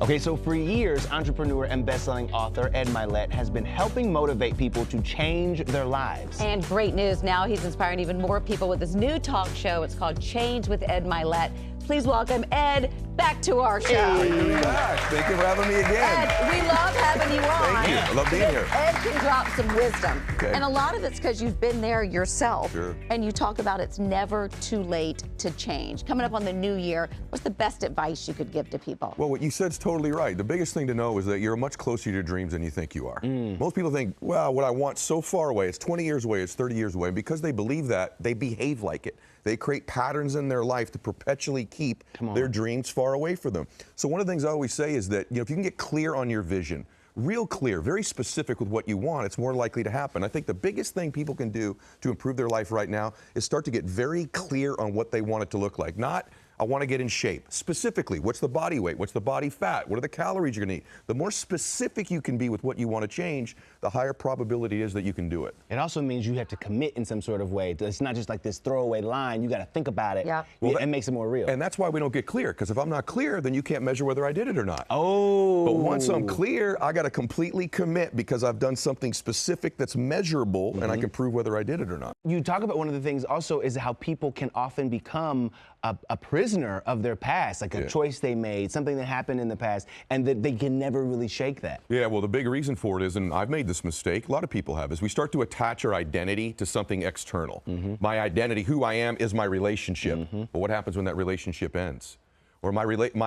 Okay, so for years, entrepreneur and best-selling author Ed Mylett has been helping motivate people to change their lives. And great news, now he's inspiring even more people with his new talk show. It's called Change with Ed Mylett. Please welcome Ed back to our show. Hey, back. Thank you for having me again. Ed, we love having you on. Thank you. I love being here. Ed can drop some wisdom. Okay. And a lot of it's because you've been there yourself. Sure. And you talk about it's never too late to change. Coming up on the new year, what's the best advice you could give to people? Well, what you said is totally right. The biggest thing to know is that you're much closer to your dreams than you think you are. Most people think, well, what I want so far away, it's 20 years away, it's 30 years away. And because they believe that, they behave like it. They create patterns in their life to perpetually keep their dreams far away from them. So one of the things I always say is that, if you can get clear on your vision, real clear, very specific with what you want, it's more likely to happen. I think the biggest thing people can do to improve their life right now is start to get very clear on what they want it to look like. Not, I want to get in shape. Specifically, what's the body weight? What's the body fat? What are the calories you're going to eat? The more specific you can be with what you want to change, the higher probability is that you can do it. It also means you have to commit in some sort of way. It's not just like this throwaway line. You got to think about it. Yeah. Well, it makes it more real. And that's why we don't get clear, because if I'm not clear, then you can't measure whether I did it or not. Oh. But once I'm clear, I got to completely commit because I've done something specific that's measurable, and I can prove whether I did it or not. You talk about one of the things also is how people can often become a prisoner of their past, like a choice they made, something that happened in the past, and that they can never really shake that. Yeah, well, the big reason for it is, and I've made this mistake, a lot of people have, is we start to attach our identity to something external. My identity, who I am, is my relationship. But what happens when that relationship ends? Or my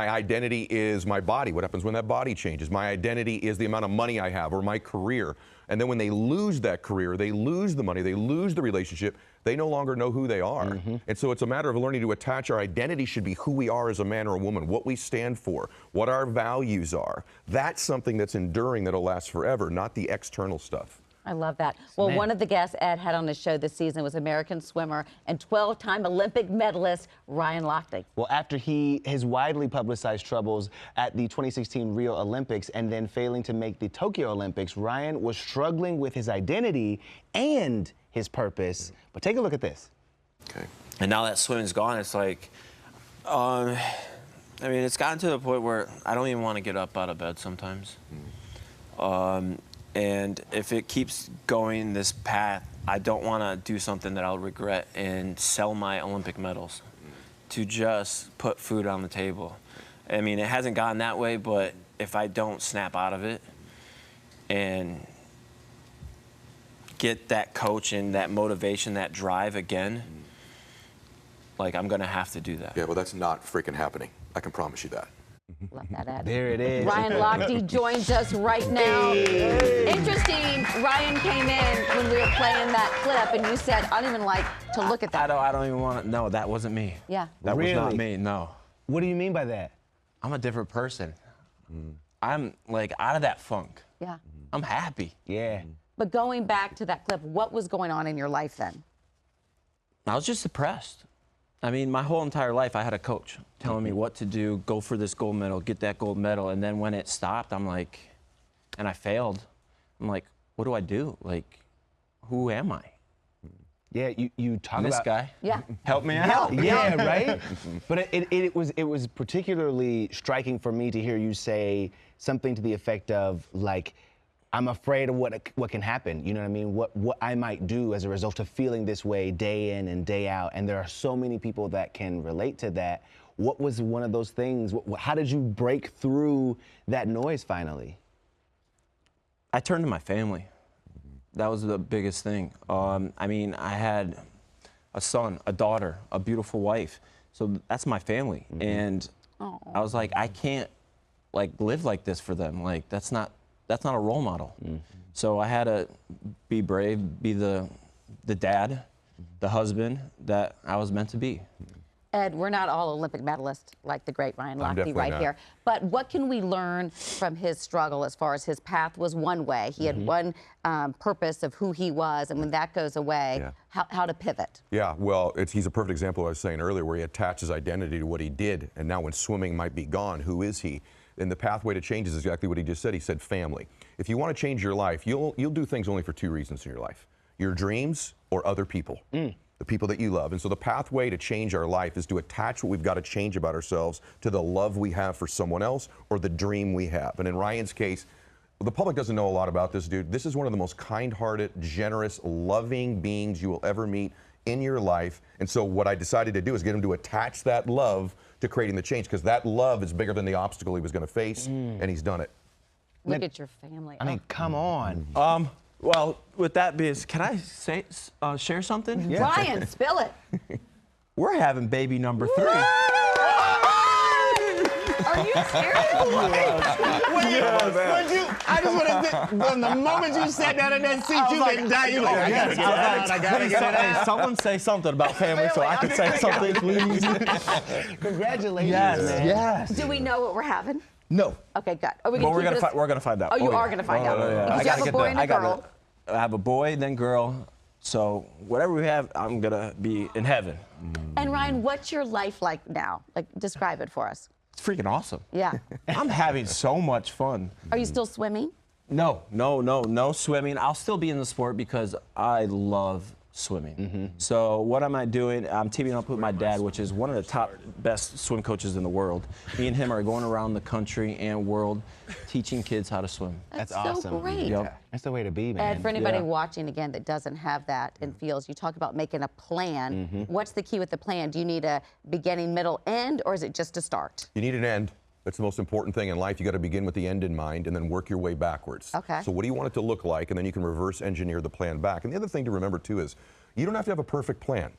identity is my body. What happens when that body changes? My identity is the amount of money I have or my career. And then when they lose that career, they lose the money, they lose the relationship, they no longer know who they are. And so it's a matter of learning to attach our identity should be who we are as a man or a woman, what we stand for, what our values are. That's something that's enduring, that'll last forever, not the external stuff. I love that. Well, one of the guests Ed had on the show this season was American swimmer and 12-time Olympic medalist Ryan Lochte. Well, after his widely publicized troubles at the 2016 Rio Olympics and then failing to make the Tokyo Olympics, Ryan was struggling with his identity and his purpose. But take a look at this. Okay. And now that swimming's gone, it's like, I mean, it's gotten to the point where I don't even want to get up out of bed sometimes. And if it keeps going this path, I don't want to do something that I'll regret and sell my Olympic medals to just put food on the table. I mean, it hasn't gotten that way, but if I don't snap out of it and get that coach and that motivation, that drive again, like, I'm going to have to do that. Yeah, well, that's not freaking happening. I can promise you that. Love that, Ed. There it is. Ryan Lochte joins us right now. Interesting, Ryan came in when we were playing that clip, and you said, I don't even like to look at that. I don't even want to. No, that wasn't me. Yeah. That was not Really? me, no. What do you mean by that? I'm a different person. I'm, like, out of that funk. Yeah. I'm happy. Yeah. But going back to that clip, what was going on in your life then? I was just depressed. I mean, my whole entire life, I had a coach telling me what to do, go for this gold medal, get that gold medal. And then when it stopped, I'm like, and I failed, I'm like, what do I do? Like, who am I? Yeah, you talk I'm about this guy. Yeah. Help me out. Yeah, right? But it was particularly striking for me to hear you say something to the effect of, like, I'm afraid of what can happen. You know what I mean? What I might do as a result of feeling this way day in and day out. And there are so many people that can relate to that. What was one of those things? How did you break through that noise finally? I turned to my family. That was the biggest thing. I mean, I had a son, a daughter, a beautiful wife. So that's my family. And I was like, I can't, like, live like this for them. Like, that's not a role model. So I had to be brave, be the dad, the husband that I was meant to be. Ed, we're not all Olympic medalists like the great Ryan Lochte definitely right not. here. But what can we learn from his struggle as far as his path was one way? He had one purpose of who he was, and when that goes away, how to pivot. Yeah, well, he's a perfect example of what I was saying earlier, where he attached his identity to what he did, and now when swimming might be gone, who is he? And the pathway to change is exactly what he just said. He said family. If you want to change your life, you'll do things only for two reasons in your life: your dreams or other people. The the people that you love. And so the pathway to change our life is to attach what we've got to change about ourselves to the love we have for someone else or the dream we have. And in Ryan's case, the public doesn't know a lot about this dude. This is one of the most kind-hearted, generous, loving beings you will ever meet in your life. And so what I decided to do is get him to attach that love to creating the change, because that love is bigger than the obstacle he was going to face, and he's done it. Look at your family. I mean, come on. Well, with that being, can I share something? Yeah. Brian, spill it. We're having baby number 3. Are you serious? I just want to from the moment you sat down in that seat, you didn't die. You like, I gotta get it out. I gotta get it out. Someone say something about family so I can say something, please. Congratulations, Yes, man. yes. Do we know what we're having? No. Okay, good. Are we But gonna keep it we're gonna find out. Oh, you yeah. are gonna find out. Yeah. Because you have a boy and a girl. I have a boy, then girl. So whatever we have, I'm gonna be in heaven. And Ryan, what's your life like now? Like, describe it for us. It's freaking awesome. Yeah. I'm having so much fun. Are you still swimming? No swimming. I'll still be in the sport because I love swimming. So what am I doing? I'm teaming up with my dad, which is one of the top best swim coaches in the world. Me and him are going around the country and world teaching kids how to swim. That's so awesome. great. Yep. That's the way to be, man. And for anybody Yeah. watching, again, that doesn't have that and feels, you talk about making a plan. What's the key with the plan? Do you need a beginning, middle, end, or is it just a start? You need an end. That's the most important thing in life. You got to begin with the end in mind and then work your way backwards. Okay. So what do you want it to look like? And then you can reverse engineer the plan back. And the other thing to remember too is you don't have to have a perfect plan.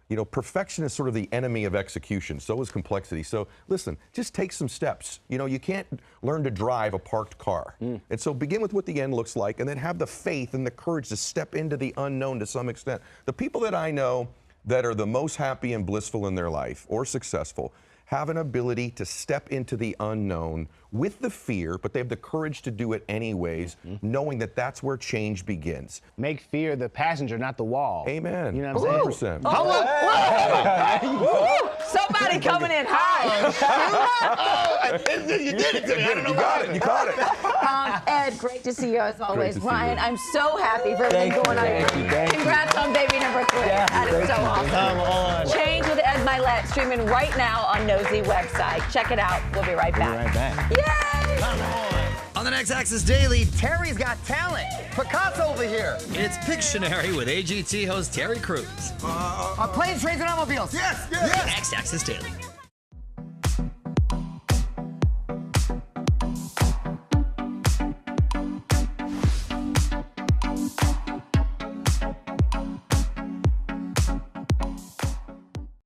You know, perfection is sort of the enemy of execution. So is complexity. So listen, just take some steps. You know, you can't learn to drive a parked car. And so begin with what the end looks like and then have the faith and the courage to step into the unknown to some extent. The people that I know that are the most happy and blissful in their life or successful have an ability to step into the unknown with the fear, but they have the courage to do it anyways, knowing that that's where change begins. Make fear the passenger, not the wall. Amen. You know what I'm saying? 100%. Somebody coming in high. You did it to me. I don't know You got it. You caught it. Ed, great to see you as always. to see Ryan, you. I'm so happy for everything Thank going you, on. thank you. Congrats on baby number 3. Yeah, That is thank so you. awesome. Come on. Change with Ed Milet, streaming right now on Nosy website. Check it out. We'll be right back. Right back. Yay! On the next Access Daily, Terry's got talent. Picasso over here. It's Pictionary with AGT host Terry Crews. Planes, trains, and automobiles. Next Access Daily.